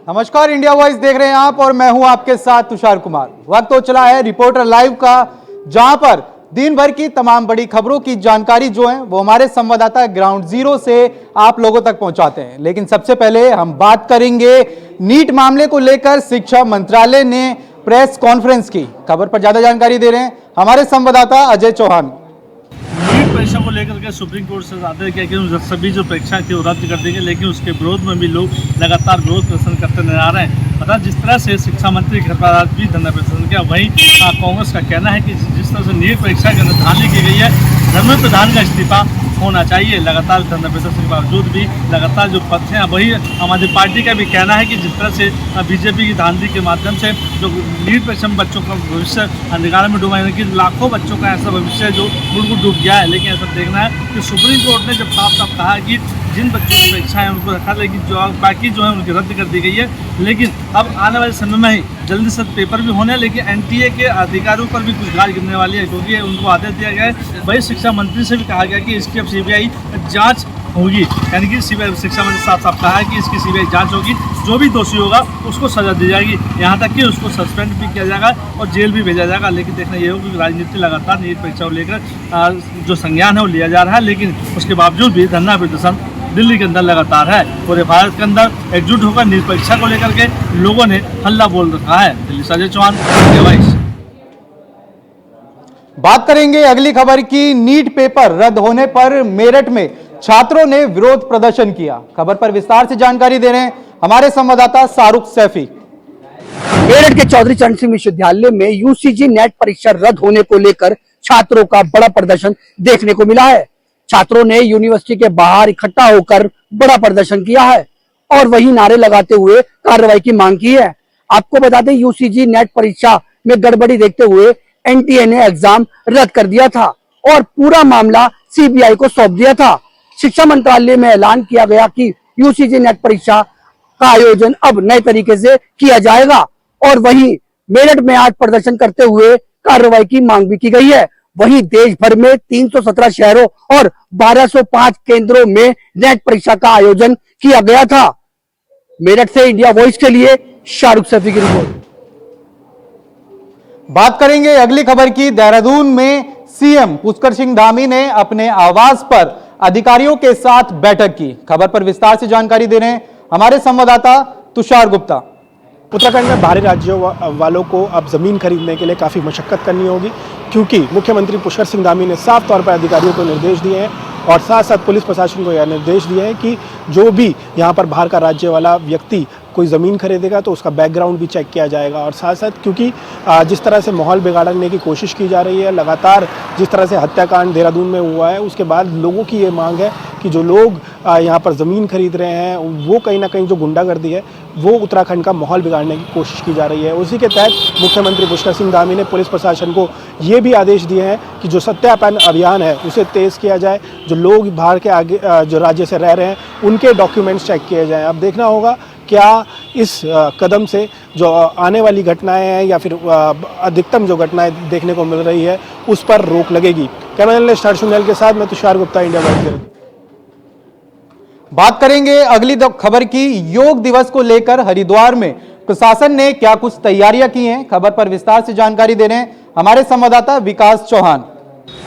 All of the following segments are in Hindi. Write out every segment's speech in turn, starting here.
नमस्कार, इंडिया वॉइस देख रहे हैं आप और मैं हूं आपके साथ तुषार कुमार। वक्त तो चला है रिपोर्टर लाइव का, जहां पर दिन भर की तमाम बड़ी खबरों की जानकारी जो है वो हमारे संवाददाता ग्राउंड जीरो से आप लोगों तक पहुंचाते हैं। लेकिन सबसे पहले हम बात करेंगे नीट मामले को लेकर शिक्षा मंत्रालय ने प्रेस कॉन्फ्रेंस की। खबर पर ज्यादा जानकारी दे रहे हैं हमारे संवाददाता अजय चौहान। नीट परीक्षा को लेकर के सुप्रीम कोर्ट से आदेश किया कि सभी जो परीक्षाएं थी वो रद्द कर देंगे, लेकिन उसके विरोध में भी लोग लगातार विरोध प्रदर्शन करते नजर आ रहे हैं। पता जिस तरह से शिक्षा मंत्री के घर पर आज भी धरना प्रदर्शन किया, वहीं कांग्रेस का कहना है कि जिस तरह से नीट परीक्षा की धांधली की गई है, धर्मेंद्र प्रधान का इस्तीफा होना चाहिए। लगातार धरना प्रदर्शन के बावजूद भी लगातार जो पक्ष हैं, वही आम आदमी पार्टी का भी कहना है कि जिस तरह से बीजेपी की धांधली के माध्यम से जो नीट परीक्षा में बच्चों का भविष्य अंधकार में डूबा है, कि लाखों बच्चों का ऐसा भविष्य जो बिल्कुल डूब गया है। लेकिन ऐसा देखना है कि सुप्रीम कोर्ट ने जब साफ साफ कहा कि जिन बच्चों की परीक्षा है उनको रखा, लेकिन जो बाकी जो है उनकी रद्द कर दी गई है। लेकिन अब आने वाले समय में ही जल्दी से पेपर भी होने हैं, लेकिन एनटीए के अधिकारियों पर भी कुछ गाज गिरने वाली है, क्योंकि उनको आदेश दिया गया है। वही शिक्षा मंत्री से भी कहा गया कि इसकी अब सीबीआई जांच होगी, यानी कि सीबीआई शिक्षा मंत्री साफ साफ कहा है कि इसकी सीबीआई जांच होगी, जो भी दोषी होगा उसको सजा दी जाएगी, यहाँ तक कि उसको सस्पेंड भी किया जाएगा और जेल भी भेजा जाएगा। लेकिन देखना ये होगा कि राजनीति लगातार नीट परीक्षा को लेकर जो संज्ञान है वो लिया जा रहा है, लेकिन उसके बावजूद भी धरना प्रदर्शन दिल्ली के अंदर लगातार है। पूरे भारत के अंदर एकजुट होकर नीट परीक्षा को लेकर के लोगों ने हल्ला बोल रखा है। दिल्ली से अजय चौहान, इंडिया वॉइस। बात करेंगे अगली खबर की। नीट पेपर रद्द होने पर मेरठ में छात्रों ने विरोध प्रदर्शन किया। खबर पर विस्तार से जानकारी दे रहे हैं हमारे संवाददाता शाहरुख सैफी। मेरठ के चौधरी चरण सिंह विश्वविद्यालय में यूजीसी नेट परीक्षा रद्द होने को लेकर छात्रों का बड़ा प्रदर्शन देखने को मिला है। छात्रों ने यूनिवर्सिटी के बाहर इकट्ठा होकर बड़ा प्रदर्शन किया है और वही नारे लगाते हुए कार्रवाई की मांग की है। आपको बता दें, यूजीसी नेट परीक्षा में गड़बड़ी देखते हुए एनटीए ने एग्जाम रद्द कर दिया था और पूरा मामला सीबीआई को सौंप दिया था। शिक्षा मंत्रालय में ऐलान किया गया कि यूजीसी नेट परीक्षा का आयोजन अब नए तरीके से किया जाएगा और वहीं मेरठ में आज प्रदर्शन करते हुए कार्रवाई की मांग भी की गई है। वहीं देश भर में 317 शहरों और 1205 केंद्रों में नेट परीक्षा का आयोजन किया गया था। मेरठ से इंडिया वॉइस के लिए शाहरुख सैफी की रिपोर्ट। बात करेंगे अगली खबर की। देहरादून में सीएम पुष्कर सिंह धामी ने अपने आवास पर अधिकारियों के साथ बैठक की। खबर पर विस्तार से जानकारी दे रहे हैं हमारे संवाददाता तुषार गुप्ता। उत्तराखंड में बाहरी राज्यों वालों को अब ज़मीन खरीदने के लिए काफ़ी मशक्कत करनी होगी, क्योंकि मुख्यमंत्री पुष्कर सिंह धामी ने साफ तौर पर अधिकारियों को निर्देश दिए हैं और साथ साथ पुलिस प्रशासन को यह निर्देश दिए हैं कि जो भी यहाँ पर बाहर का राज्य वाला व्यक्ति कोई ज़मीन खरीदेगा तो उसका बैकग्राउंड भी चेक किया जाएगा। और साथ साथ क्योंकि जिस तरह से माहौल बिगाड़ने की कोशिश की जा रही है, लगातार जिस तरह से हत्याकांड देहरादून में हुआ है, उसके बाद लोगों की ये मांग है कि जो लोग यहाँ पर ज़मीन खरीद रहे हैं वो कहीं ना कहीं जो गुंडागर्दी है वो उत्तराखंड का माहौल बिगाड़ने की कोशिश की जा रही है। उसी के तहत मुख्यमंत्री पुष्कर सिंह धामी ने पुलिस प्रशासन को ये भी आदेश दिए हैं कि जो सत्यापन अभियान है उसे तेज़ किया जाए, जो लोग बाहर के आगे जो राज्य से रह रहे हैं उनके डॉक्यूमेंट्स चेक किए जाएँ। अब देखना होगा क्या इस कदम से जो आने वाली घटनाएं हैं या फिर अधिकतम जो घटनाएं देखने को मिल रही है उस पर रोक लगेगी। कैमरा जर्नलिस्ट हर्ष सुनील के साथ मैं तुषार गुप्ता, इंडिया वॉइस। बात करेंगे अगली खबर की। योग दिवस को लेकर हरिद्वार में प्रशासन ने क्या कुछ तैयारियां की हैं। खबर पर विस्तार से जानकारी दे रहे हैं हमारे संवाददाता विकास चौहान।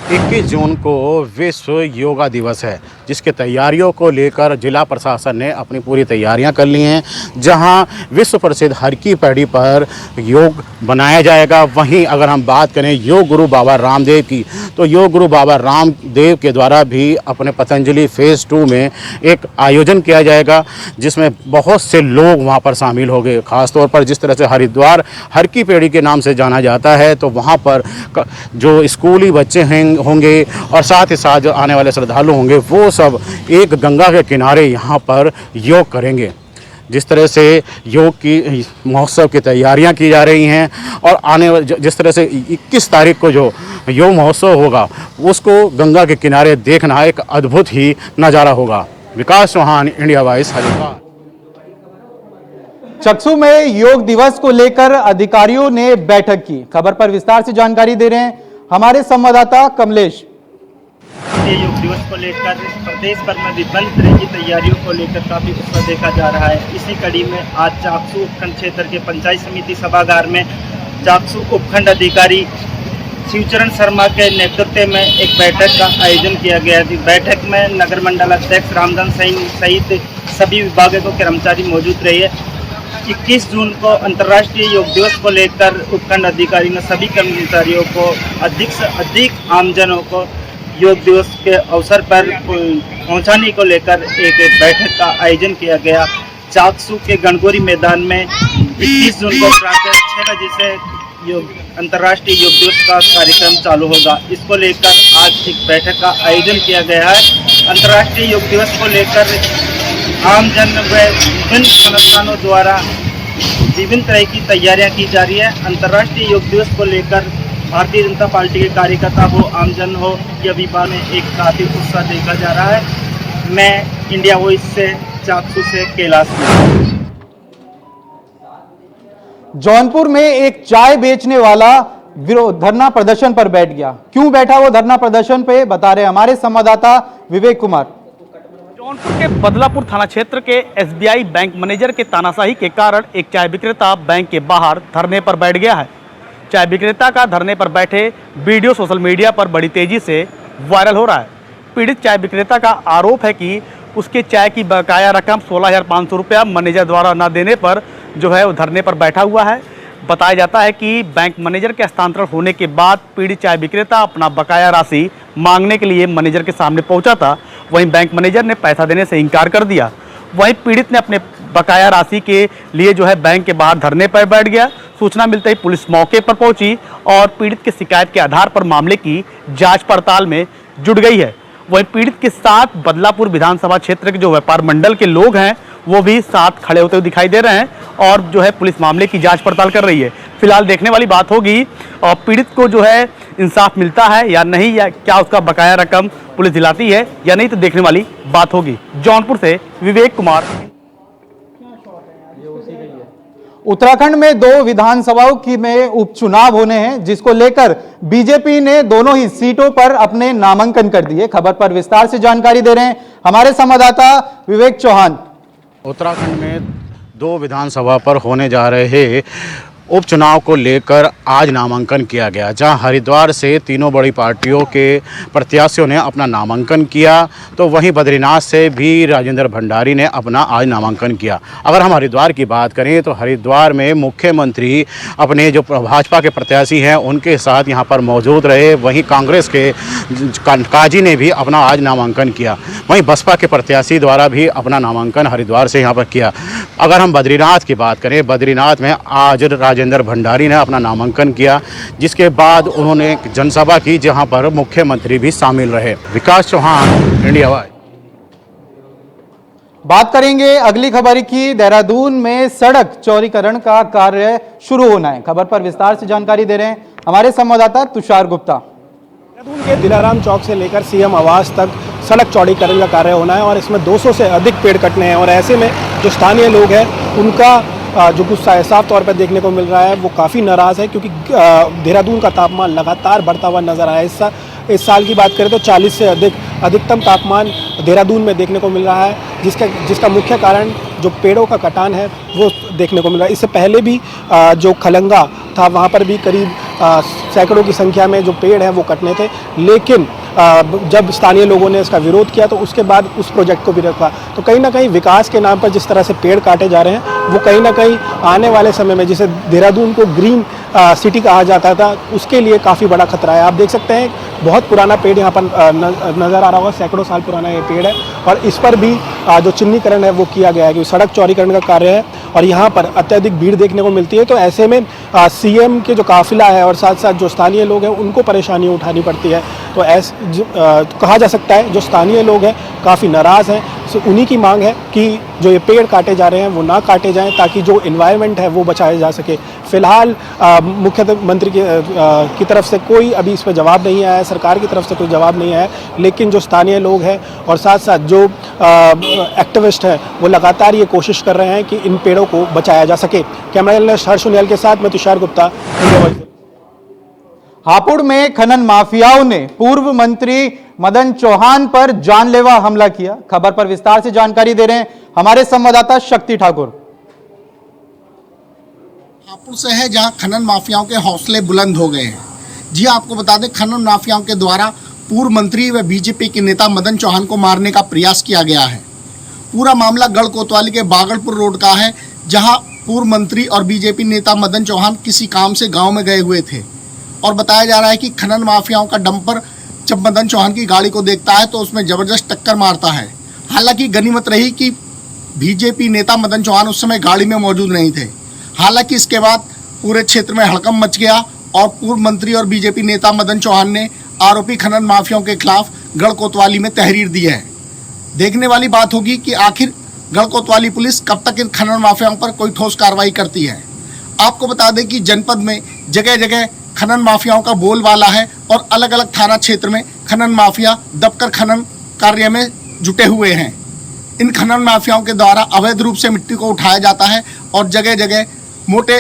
21 जून को विश्व योगा दिवस है, जिसके तैयारियों को लेकर जिला प्रशासन ने अपनी पूरी तैयारियां कर ली हैं। जहां विश्व प्रसिद्ध हर की पैड़ी पर योग बनाया जाएगा। वहीं अगर हम बात करें योग गुरु बाबा रामदेव की, तो योग गुरु बाबा रामदेव के द्वारा भी अपने पतंजलि फेज़ 2 में एक आयोजन किया जाएगा, जिसमें बहुत से लोग वहां पर शामिल होंगे। ख़ासतौर पर जिस तरह से हरिद्वार हर की पैड़ी के नाम से जाना जाता है, तो वहाँ पर जो स्कूली बच्चे होंगे और साथ ही साथ जो आने वाले श्रद्धालु होंगे वो सब एक गंगा के किनारे यहाँ पर योग करेंगे। जिस तरह से योग की महोत्सव की तैयारियां की जा रही हैं और आने जिस तरह से 21 तारीख को जो योग महोत्सव होगा उसको गंगा के किनारे देखना एक अद्भुत ही नज़ारा होगा। विकास चौहान, इंडिया वॉइस, हरिद्वार। चक्सू में योग दिवस को लेकर अधिकारियों ने बैठक की। खबर पर विस्तार से जानकारी दे रहे हैं हमारे संवाददाता कमलेश। अंतर्राष्ट्रीय योग दिवस को लेकर प्रदेश भर में विभिन्न तरह की तैयारियों को लेकर काफ़ी उत्साह देखा जा रहा है। इसी कड़ी में आज चाकसू उपखंड क्षेत्र के पंचायत समिति सभागार में चाकसू उपखंड अधिकारी शिवचरण शर्मा के नेतृत्व में एक बैठक का आयोजन किया गया थी। बैठक में नगर मंडल अध्यक्ष रामधन सिंह सहित सभी विभागों के कर्मचारी मौजूद रहे। 21 जून को अंतर्राष्ट्रीय योग दिवस को लेकर उपखंड अधिकारी ने सभी कर्मचारियों को अधिक से अधिक आमजनों को योग दिवस के अवसर पर पहुंचाने को लेकर एक बैठक का आयोजन किया गया। चाकसू के गणगौरी मैदान में 21 जून को प्रातः 6 बजे से अंतर्राष्ट्रीय योग दिवस का कार्यक्रम चालू होगा। इसको लेकर आज एक बैठक का आयोजन किया गया है। अंतर्राष्ट्रीय योग दिवस को लेकर आमजन व विभिन्न संस्थानों द्वारा विभिन्न तरह की तैयारियां की जा रही है। अंतर्राष्ट्रीय योग दिवस को लेकर भारतीय जनता पार्टी के कार्यकर्ता हो, आमजन हो, या विभाग में एक काफ़ी उत्साह देखा जा रहा है। मैं इंडिया वॉइस से चाकसू से कैलाश। जौनपुर में एक चाय बेचने वाला विरोध धरना प्रदर्शन पर बैठ गया। क्यों बैठा वो धरना प्रदर्शन पे, बता रहे हमारे संवाददाता विवेक कुमार। जौनपुर के बदलापुर थाना क्षेत्र के एसबीआई बैंक मैनेजर के तानाशाही के कारण एक चाय विक्रेता बैंक के बाहर धरने पर बैठ गया है। चाय विक्रेता का धरने पर बैठे वीडियो सोशल मीडिया पर बड़ी तेजी से वायरल हो रहा है। पीड़ित चाय विक्रेता का आरोप है कि उसके चाय की बकाया रकम 16,500 रुपया मैनेजर द्वारा न देने पर जो है वो धरने पर बैठा हुआ है। बताया जाता है कि बैंक मैनेजर के हस्तांतरण होने के बाद पीड़ित चाय विक्रेता अपना बकाया राशि मांगने के लिए मैनेजर के सामने पहुंचा था। वहीं बैंक मैनेजर ने पैसा देने से इनकार कर दिया। वहीं पीड़ित ने अपने बकाया राशि के लिए जो है बैंक के बाहर धरने पर बैठ गया। सूचना मिलते ही पुलिस मौके पर पहुंची और पीड़ित की शिकायत के आधार पर मामले की जांच पड़ताल में जुट गई है। वहीं पीड़ित के साथ बदलापुर विधानसभा क्षेत्र के जो व्यापार मंडल के लोग हैं वो भी साथ खड़े होते हुए दिखाई दे रहे हैं और जो है पुलिस मामले की जांच पड़ताल कर रही है। फिलहाल देखने वाली बात होगी और पीड़ित को जो है इंसाफ मिलता है या नहीं, या क्या उसका बकाया रकम पुलिस दिलाती है या नहीं, तो देखने वाली बात होगी। जौनपुर से विवेक कुमार। उत्तराखंड में 2 विधानसभाओं की में उपचुनाव होने हैं, जिसको लेकर बीजेपी ने दोनों ही सीटों पर अपने नामांकन कर दिए। खबर पर विस्तार से जानकारी दे रहे हैं हमारे संवाददाता विवेक चौहान। उत्तराखंड में 2 विधानसभा पर होने जा रहे उपचुनाव को लेकर आज नामांकन किया गया, जहां हरिद्वार से तीनों बड़ी पार्टियों के प्रत्याशियों ने अपना नामांकन किया, तो वहीं बद्रीनाथ से भी राजेंद्र भंडारी ने अपना आज नामांकन किया। अगर हम हरिद्वार की बात करें तो हरिद्वार में मुख्यमंत्री अपने जो भाजपा के प्रत्याशी हैं उनके साथ यहां पर मौजूद रहे। वहीं कांग्रेस के काजी ने भी अपना आज नामांकन किया। वहीं बसपा के प्रत्याशी द्वारा भी अपना नामांकन हरिद्वार से यहाँ पर किया। अगर हम बद्रीनाथ की बात करें, बद्रीनाथ में आज राजेंद्र भंडारी ने अपना नामांकन किया, जिसके बाद उन्होंने एक जनसभा की जहां पर मुख्यमंत्री भी शामिल रहे। विकास चौहान, इंडिया वाइज। बात करेंगे अगली खबर की। देहरादून में सड़क चौड़ीकरण का कार्य शुरू होना है। खबर पर विस्तार से जानकारी दे रहे हैं हमारे संवाददाता तुषार गुप्ता। देहरादून के दिलाराम चौक से लेकर सीएम आवास तक सड़क चौड़ीकरण का कार्य होना है और इसमें 200 से अधिक पेड़ कटने हैं। और ऐसे में जो स्थानीय लोग हैं उनका जो गुस्सा है साफ तौर पर देखने को मिल रहा है। वो काफ़ी नाराज़ है क्योंकि देहरादून का तापमान लगातार बढ़ता हुआ नजर आया है। इस साल की बात करें तो 40 से अधिकतम तापमान देहरादून में देखने को मिल रहा है, जिसका मुख्य कारण जो पेड़ों का कटान है वो देखने को मिल रहा है। इससे पहले भी जो खलंगा था वहाँ पर भी करीब सैकड़ों की संख्या में जो पेड़ हैं वो कटने थे, लेकिन जब स्थानीय लोगों ने इसका विरोध किया तो उसके बाद उस प्रोजेक्ट को भी रखा। तो कहीं ना कहीं विकास के नाम पर जिस तरह से पेड़ काटे जा रहे हैं वो कहीं ना कहीं आने वाले समय में, जिसे देहरादून को ग्रीन सिटी कहा जाता था, उसके लिए काफ़ी बड़ा खतरा है। आप देख सकते हैं बहुत पुराना पेड़ यहाँ पर नज़र आ रहा होगा, सैकड़ों साल पुराना ये पेड़ है और इस पर भी जो चिन्हीकरण है वो किया गया है कि सड़क चौड़ीकरण का कार्य है और यहाँ पर अत्यधिक भीड़ देखने को मिलती है। तो ऐसे में सीएम के जो काफिला है और साथ साथ जो स्थानीय लोग हैं उनको परेशानी उठानी पड़ती है। तो कहा जा सकता है जो स्थानीय लोग हैं काफ़ी नाराज़ हैं। सो उन्हीं की मांग है कि जो ये पेड़ काटे जा रहे हैं वो ना काटे जाएं ताकि जो एनवायरनमेंट है वो बचाया जा सके। फिलहाल मुख्यमंत्री की तरफ से कोई अभी इस पर जवाब नहीं आया है, सरकार की तरफ से कोई जवाब नहीं आया है, लेकिन जो स्थानीय लोग हैं और साथ साथ जो एक्टिविस्ट हैं वो लगातार ये कोशिश कर रहे हैं कि इन पेड़ों को बचाया जा सके। कैमरा जर्नलिस्ट हर्ष सुनियल के साथ मैं तुषार गुप्ता। हापुड़ में खनन माफियाओं ने पूर्व मंत्री मदन चौहान पर जानलेवा हमला किया। खबर पर विस्तार से जानकारी दे रहे हैं हमारे संवाददाता शक्ति ठाकुर। हापुड़ से है जहां खनन माफियाओं के हौसले बुलंद हो गए हैं। जी आपको बता दें, खनन माफियाओं के द्वारा पूर्व मंत्री व बीजेपी के नेता मदन चौहान को मारने का प्रयास किया गया है। पूरा मामला गढ़ कोतवाली के बागलपुर रोड का है, जहां पूर्व मंत्री और बीजेपी नेता मदन चौहान किसी काम से गांव में गए हुए थे और बताया जा रहा है कि खनन माफियाओं का डंपर जब मदन चौहान की गाड़ी को देखता है तो उसमें जबरदस्त टक्कर मारता है। हालांकि गनीमत रही कि बीजेपी नेता मदन चौहान उस समय गाड़ी में मौजूद नहीं थे। हालांकि इसके बाद पूरे क्षेत्र में हड़कंप मच गया और पूर्व मंत्री और बीजेपी नेता मदन चौहान ने आरोपी खनन माफियाओं के खिलाफ गढ़ कोतवाली में तहरीर दी है। देखने वाली बात होगी कि आखिर गढ़ कोतवाली पुलिस कब तक इन खनन माफियाओं पर कोई ठोस कार्रवाई करती है। आपको बता दें कि जनपद में जगह जगह खनन माफियाओं का बोलबाला है और अलग अलग थाना क्षेत्र में खनन माफिया दबकर खनन कार्य में जुटे हुए हैं। इन खनन माफियाओं के द्वारा अवैध रूप से मिट्टी को उठाया जाता है और जगह जगह मोटे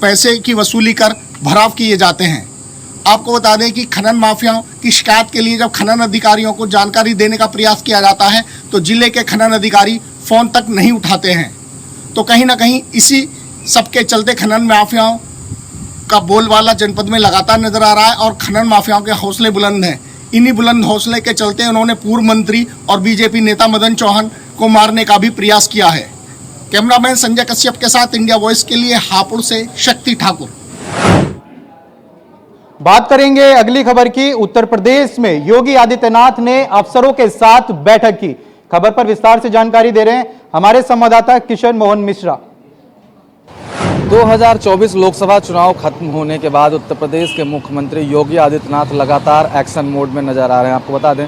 पैसे की वसूली कर भराव किए जाते हैं। आपको बता दें कि खनन माफियाओं की शिकायत के लिए जब खनन अधिकारियों को जानकारी देने का प्रयास किया जाता है तो जिले के खनन अधिकारी फ़ोन तक नहीं उठाते हैं। तो कहीं ना कहीं इसी सबके चलते खनन माफियाओं का बोलबाला जनपद में लगातार नजर आ रहा है और खनन माफियाओं के हौसले बुलंद हैं। इन्हीं बुलंद हौसले के चलते उन्होंने पूर्व मंत्री और बीजेपी नेता मदन चौहान को मारने का भी प्रयास किया है। कैमरामैन संजय कश्यप के साथ इंडिया वॉइस के लिए हापुड़ से शक्ति ठाकुर। बात करेंगे अगली खबर की। उत्तर प्रदेश में योगी आदित्यनाथ ने अफसरों के साथ बैठक की। खबर पर विस्तार से जानकारी दे रहे हैं हमारे संवाददाता किशन मोहन मिश्रा। 2024 लोकसभा चुनाव खत्म होने के बाद उत्तर प्रदेश के मुख्यमंत्री योगी आदित्यनाथ लगातार एक्शन मोड में नजर आ रहे हैं। आपको बता दें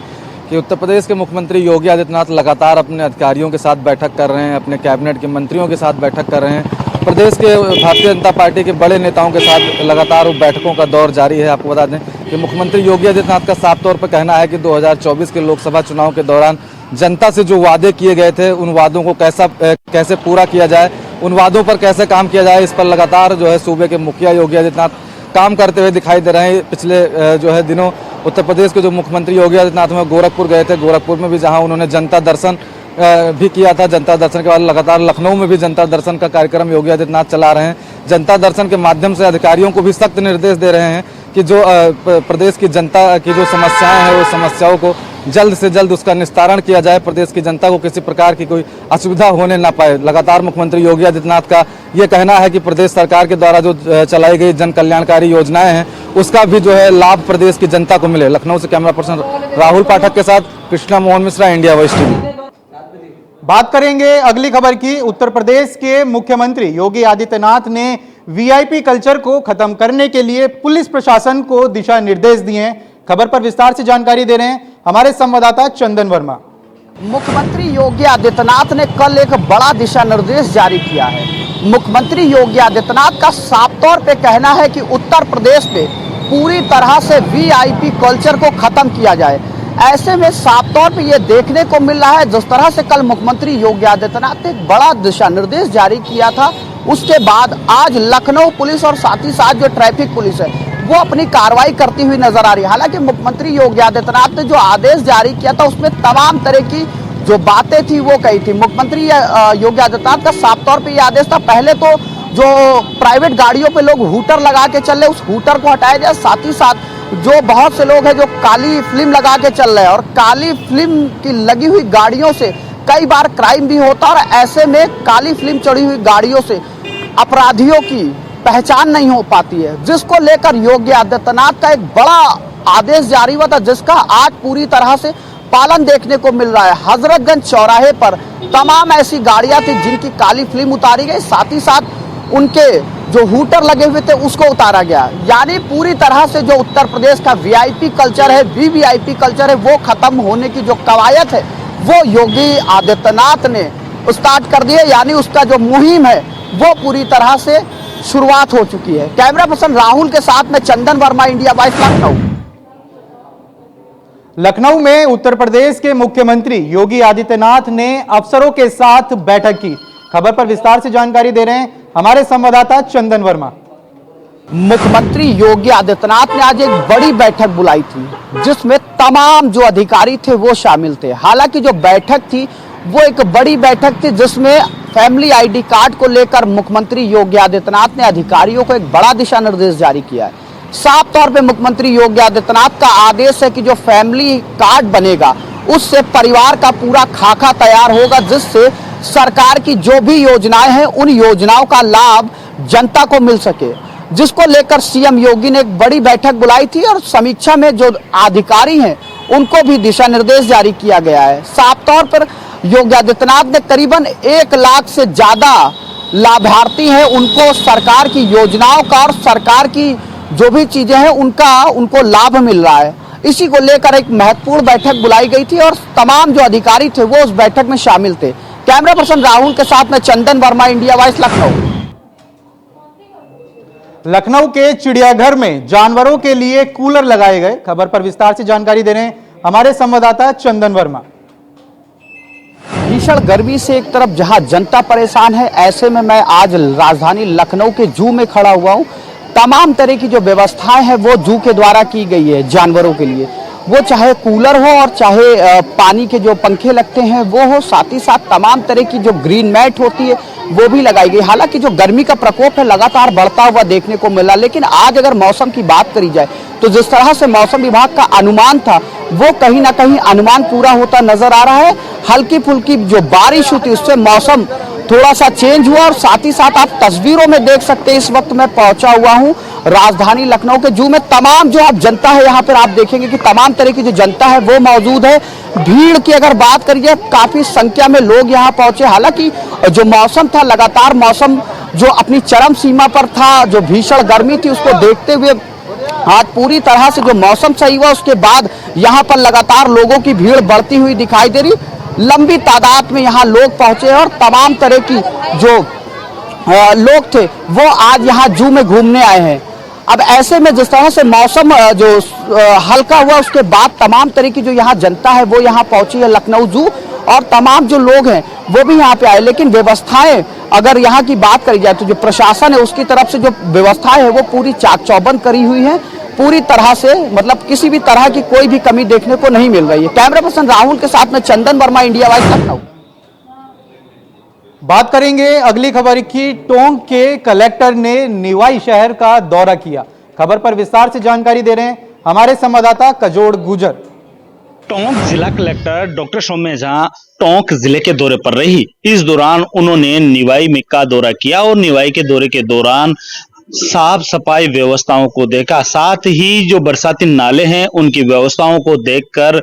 कि उत्तर प्रदेश के मुख्यमंत्री योगी आदित्यनाथ लगातार अपने अधिकारियों के साथ बैठक कर रहे हैं, अपने कैबिनेट के मंत्रियों के साथ बैठक कर रहे हैं। प्रदेश के भारतीय जनता पार्टी के बड़े नेताओं के साथ लगातार बैठकों का दौर जारी है। आपको बता दें कि मुख्यमंत्री योगी आदित्यनाथ का साफ तौर पर कहना है कि 2024 के लोकसभा चुनाव के दौरान जनता से जो वादे किए गए थे उन वादों को कैसे पूरा किया जाए, उन वादों पर कैसे काम किया जाए, इस पर लगातार जो है सूबे के मुखिया योगी आदित्यनाथ काम करते हुए दिखाई दे रहे हैं। पिछले जो है दिनों उत्तर प्रदेश के जो मुख्यमंत्री योगी आदित्यनाथ में गोरखपुर गए थे, गोरखपुर में भी जहां उन्होंने जनता दर्शन भी किया था। जनता दर्शन के बाद लगातार लखनऊ में भी जनता दर्शन का कार्यक्रम योगी आदित्यनाथ चला रहे हैं। जनता दर्शन के माध्यम से अधिकारियों को भी सख्त निर्देश दे रहे हैं कि जो प्रदेश की जनता की जो समस्याएं हैं वो समस्याओं को जल्द से जल्द उसका निस्तारण किया जाए, प्रदेश की जनता को किसी प्रकार की कोई असुविधा होने ना पाए। लगातार मुख्यमंत्री योगी आदित्यनाथ का ये कहना है कि प्रदेश सरकार के द्वारा जो चलाई गई जन कल्याणकारी योजनाएं हैं उसका भी जो है लाभ प्रदेश की जनता को मिले। लखनऊ से कैमरा पर्सन राहुल पाठक के साथ Krishna Mohan Mishra, India voice TV. बात करेंगे अगली खबर की। उत्तर प्रदेश के मुख्यमंत्री योगी आदित्यनाथ ने वीआईपी कल्चर को खत्म करने के लिए पुलिस प्रशासन को दिशा निर्देश दिए हैं। खबर पर विस्तार से जानकारी दे रहे हैं हमारे संवाददाता चंदन वर्मा। मुख्यमंत्री योगी आदित्यनाथ ने कल एक बड़ा दिशा निर्देश जारी किया है। मुख्यमंत्री योगी आदित्यनाथ का साफ तौर पे कहना है कि उत्तर प्रदेश में पूरी तरह से वीआईपी कल्चर को खत्म किया जाए। ऐसे में साफ तौर पे ये देखने को मिल रहा है, जिस तरह से कल मुख्यमंत्री योगी आदित्यनाथ ने एक बड़ा दिशा निर्देश जारी किया था, उसके बाद आज लखनऊ पुलिस और साथ ही साथ जो ट्रैफिक पुलिस है वो अपनी कार्रवाई करती हुई नजर आ रही है। हालांकि मुख्यमंत्री योगी आदित्यनाथ ने जो आदेश जारी किया था उसमें तमाम तरह की जो बातें थी वो कही थी। मुख्यमंत्री योगी आदित्यनाथ का साफ तौर पे ये आदेश था, पहले तो जो प्राइवेट गाड़ियों पे लोग हूटर लगा के चल रहे उस हूटर को हटाया जाए। साथ ही साथ जो बहुत से लोग हैं जो काली फिल्म लगा के चल रहे हैं और काली फिल्म की लगी हुई गाड़ियों से कई बार क्राइम भी होता है और ऐसे में काली फिल्म चढ़ी हुई गाड़ियों से अपराधियों की पहचान नहीं हो पाती है, जिसको लेकर योगी आदित्यनाथ का एक बड़ा आदेश जारी हुआ था, जिसका आज पूरी तरह से पालन देखने को मिल रहा है। हजरतगंज चौराहे पर तमाम ऐसी गाड़ियां थी जिनकी काली फिल्म उतारी गई, साथ ही साथ उनके जो हूटर लगे हुए थे उसको उतारा गया। यानी पूरी तरह से जो उत्तर प्रदेश का वीआईपी कल्चर है, वीवीआईपी कल्चर है, वो खत्म होने की जो कवायद है वो योगी आदित्यनाथ ने स्टार्ट कर दी है। यानी उसका जो मुहिम है वो पूरी तरह से शुरुआत हो चुकी है। कैमरा पर्सन राहुल के साथ में चंदन वर्मा, इंडिया वॉइस, लखनऊ। लखनऊ में उत्तर प्रदेश के मुख्यमंत्री योगी आदित्यनाथ ने अफसरों के साथ बैठक की। खबर पर विस्तार से जानकारी दे रहे हैं हमारे संवाददाता चंदन वर्मा। मुख्यमंत्री योगी आदित्यनाथ ने आज एक बड़ी बैठक बुलाई थी जिसमें तमाम जो अधिकारी थे वो शामिल थे। हालांकि जो बैठक थी वो एक बड़ी बैठक थी जिसमें फैमिली आईडी कार्ड को लेकर मुख्यमंत्री योगी आदित्यनाथ ने अधिकारियों को एक बड़ा दिशा निर्देश जारी किया है। साफ तौर पे मुख्यमंत्री योगी आदित्यनाथ का आदेश है कि जो फैमिली कार्ड बनेगा उससे परिवार का पूरा खाका तैयार होगा, जिससे सरकार की जो भी योजनाएं हैं उन योजनाओं का लाभ जनता को मिल सके, जिसको लेकर सीएम योगी ने एक बड़ी बैठक बुलाई थी और समीक्षा में जो अधिकारी हैं उनको भी दिशा निर्देश जारी किया गया है। साफ तौर पर योगी आदित्यनाथ ने करीबन 1 लाख से ज्यादा लाभार्थी हैं उनको सरकार की योजनाओं का और सरकार की जो भी चीजें हैं उनको लाभ मिल रहा है। इसी को लेकर एक महत्वपूर्ण बैठक बुलाई गई थी और तमाम जो अधिकारी थे वो उस बैठक में शामिल थे। कैमरा पर्सन राहुल के साथ में चंदन वर्मा, इंडिया वॉइस, लखनऊ। लखनऊ के चिड़ियाघर में जानवरों के लिए कूलर लगाए गए। खबर पर विस्तार से जानकारी दे रहे हैं हमारे संवाददाता चंदन वर्मा। भीषण गर्मी से एक तरफ जहां जनता परेशान है, ऐसे में मैं आज राजधानी लखनऊ के जू में खड़ा हुआ हूं। तमाम तरह की जो व्यवस्थाएं हैं वो जू के द्वारा की गई है जानवरों के लिए, वो चाहे कूलर हो और चाहे पानी के जो पंखे लगते हैं वो हो, साथ ही साथ तमाम तरह की जो ग्रीन मैट होती है वो भी लगाई गई। हालांकि जो गर्मी का प्रकोप है लगातार बढ़ता हुआ देखने को मिला, लेकिन आज अगर मौसम की बात करी जाए तो जिस तरह से मौसम विभाग का अनुमान था वो कहीं ना कहीं अनुमान पूरा होता नजर आ रहा है। हल्की फुल्की जो बारिश हुई थी उससे मौसम थोड़ा सा चेंज हुआ और साथ ही साथ आप तस्वीरों में देख सकते हैं इस वक्त मैं पहुंचा हुआ हूं राजधानी लखनऊ के जू में। तमाम जो आप जनता है यहाँ पर आप देखेंगे कि तमाम तरह की जो जनता है वो मौजूद है। भीड़ की अगर बात करिए काफी संख्या में लोग यहाँ पहुंचे। हालांकि जो मौसम था लगातार मौसम जो अपनी चरम सीमा पर था, जो भीषण गर्मी थी उसको देखते हुए आज पूरी तरह से जो मौसम सही हुआ उसके बाद यहाँ पर लगातार लोगों की भीड़ बढ़ती हुई दिखाई दे रही। लंबी तादाद में यहाँ लोग पहुंचे और तमाम तरह की जो लोग थे वो आज यहाँ जू में घूमने आए हैं। अब ऐसे में जिस तरह से मौसम जो हल्का हुआ उसके बाद तमाम तरह की जो यहाँ जनता है वो यहाँ पहुंची है लखनऊ जू, और तमाम जो लोग हैं वो भी यहाँ पे आए। लेकिन व्यवस्थाएं अगर यहाँ की बात करी जाए तो जो प्रशासन है उसकी तरफ से जो व्यवस्थाएं है वो पूरी चाक चौबंद करी हुई है पूरी तरह से, मतलब किसी भी तरह की कोई भी कमी देखने को नहीं मिल रही है। कैमरा पर्सन राहुल के साथ में चंदन वर्मा, इंडिया वॉइस, लखनऊ। बात करेंगे अगली खबर की। टोंक के कलेक्टर ने निवाई शहर का दौरा किया। खबर पर विस्तार से जानकारी दे रहे हैं हमारे संवाददाता कजोड़ गुजर। टोंक जिला कलेक्टर डॉक्टर सौम्य झा टोंक जिले के दौरे पर रही। इस दौरान उन्होंने निवाई में का दौरा किया और निवाई के दौरे के दौरान साफ सफाई व्यवस्थाओं को देखा, साथ ही जो बरसाती नाले हैं उनकी व्यवस्थाओं को देखकर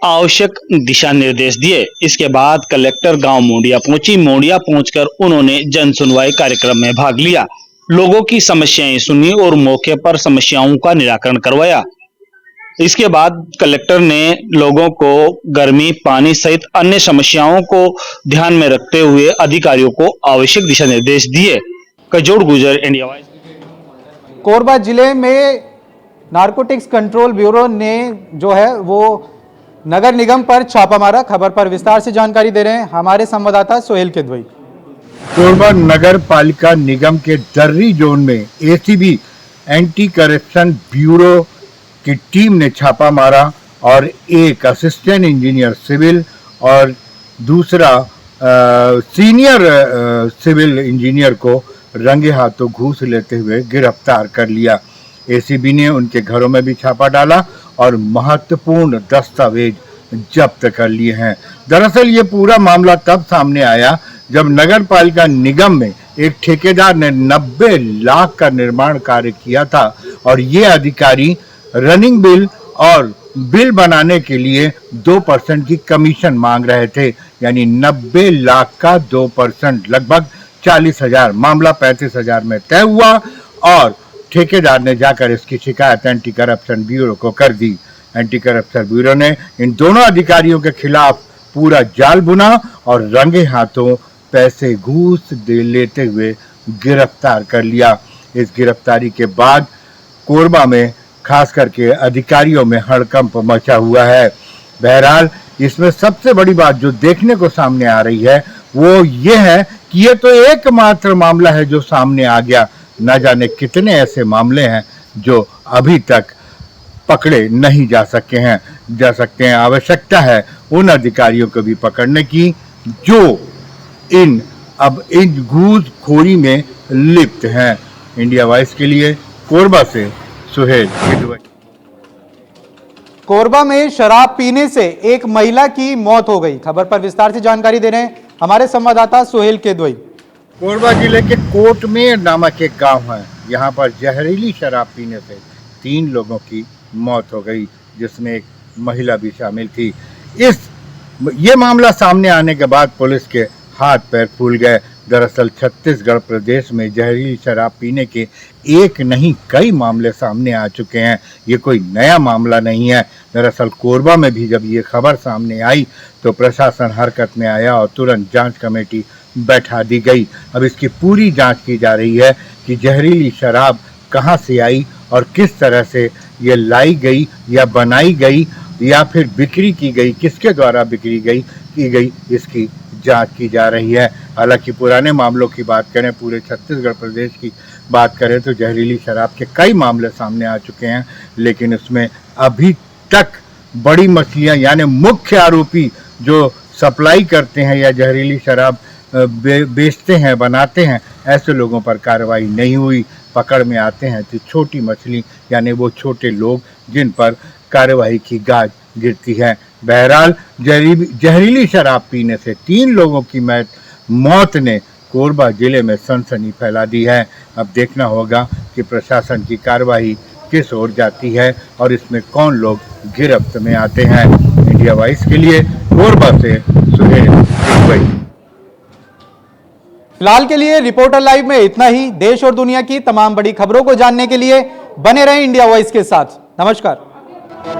आवश्यक दिशा निर्देश दिए। इसके बाद कलेक्टर गांव मोडिया पहुंची। मोडिया पहुंचकर उन्होंने जन सुनवाई कार्यक्रम में भाग लिया, लोगों की समस्याएं सुनी और मौके पर समस्याओं का निराकरण करवाया। इसके बाद कलेक्टर ने लोगों को गर्मी, पानी सहित अन्य समस्याओं को ध्यान में रखते हुए अधिकारियों को आवश्यक दिशा निर्देश दिए। कजोड़ गुजर, इंडिया वॉइस। कोरबा जिले में नारकोटिक्स कंट्रोल ब्यूरो ने जो है वो नगर निगम पर छापा मारा। खबर पर विस्तार से जानकारी दे रहे हैं हमारे संवाददाता सोहेल किदवई। कोरबा नगर पालिका निगम के दर्री जोन में एसीबी एंटी करप्शन ब्यूरो की टीम ने छापा मारा और एक असिस्टेंट इंजीनियर सिविल और दूसरा सीनियर सिविल इंजीनियर को रंगे हाथों घूस लेते हुए गिरफ्तार कर लिया। एसीबी ने उनके घरों में भी छापा डाला और महत्वपूर्ण दस्तावेज जब्त कर लिए हैं। दरअसल ये पूरा मामला तब सामने आया जब नगर पालिका निगम में एक ठेकेदार ने 90 लाख का निर्माण कार्य किया था और ये अधिकारी रनिंग बिल और बिल बनाने के लिए 2% की कमीशन मांग रहे थे, यानी 90 लाख का 2%, लगभग 40,000। मामला 35,000 में तय हुआ और ठेकेदार ने जाकर इसकी शिकायत एंटी करप्शन ब्यूरो को कर दी। एंटी करप्शन ब्यूरो ने इन दोनों अधिकारियों के खिलाफ पूरा जाल बुना और रंगे हाथों पैसे घूस लेते हुए गिरफ्तार कर लिया। इस गिरफ्तारी के बाद कोरबा में खास करके अधिकारियों में हड़कंप मचा हुआ है। बहरहाल इसमें सबसे बड़ी बात जो देखने को सामने आ रही है वो ये है कि ये तो एकमात्र मामला है जो सामने आ गया। दूसरी तरफ नगर पालिका निगम के जो अधिकारी हैं वो ये नहीं कह रहे हैं कि ये तो न जाने कितने ऐसे मामले हैं जो अभी तक पकड़े नहीं जा सकते हैं। आवश्यकता है उन अधिकारियों को भी पकड़ने की जो इन घूसखोरी में लिप्त हैं। इंडिया वॉइस के लिए कोरबा से सुहेल किदवई। कोरबा में शराब पीने से एक महिला की मौत हो गई। खबर पर विस्तार से जानकारी दे रहे हैं हमारे संवाददाता सुहेल किदवई। कोरबा जिले के कोटमेर नामक एक गांव है। यहां पर जहरीली शराब पीने से 3 लोगों की मौत हो गई, जिसमें एक महिला भी शामिल थी। ये मामला सामने आने के बाद पुलिस के हाथ पैर फूल गए। दरअसल छत्तीसगढ़ प्रदेश में जहरीली शराब पीने के एक नहीं कई मामले सामने आ चुके हैं। ये कोई नया मामला नहीं है। दरअसल कोरबा में भी जब ये खबर सामने आई तो प्रशासन हरकत में आया और तुरंत जांच कमेटी बैठा दी गई। अब इसकी पूरी जांच की जा रही है कि जहरीली शराब कहां से आई और किस तरह से ये लाई गई या बनाई गई या फिर बिक्री की गई, किसके द्वारा बिक्री की गई, इसकी जांच की जा रही है। हालांकि पुराने मामलों की बात करें, पूरे छत्तीसगढ़ प्रदेश की बात करें तो जहरीली शराब के कई मामले सामने आ चुके हैं, लेकिन उसमें अभी तक बड़ी मछलियां यानी मुख्य आरोपी जो सप्लाई करते हैं या जहरीली शराब बेचते हैं, बनाते हैं, ऐसे लोगों पर कार्रवाई नहीं हुई। पकड़ में आते हैं तो छोटी मछली यानी वो छोटे लोग जिन पर कार्रवाई की गाज गिरती है। बहरहाल जहरीली शराब पीने से 3 लोगों की मौत ने कोरबा जिले में सनसनी फैला दी है। अब देखना होगा कि प्रशासन की कार्रवाई किस ओर जाती है और इसमें कौन लोग गिरफ्त में आते हैं। इंडिया वॉइस के लिए कोरबा से सुहेल किदवई। फिलहाल के लिए रिपोर्टर लाइव में इतना ही। देश और दुनिया की तमाम बड़ी खबरों को जानने के लिए बने रहें इंडिया वॉइस के साथ। नमस्कार।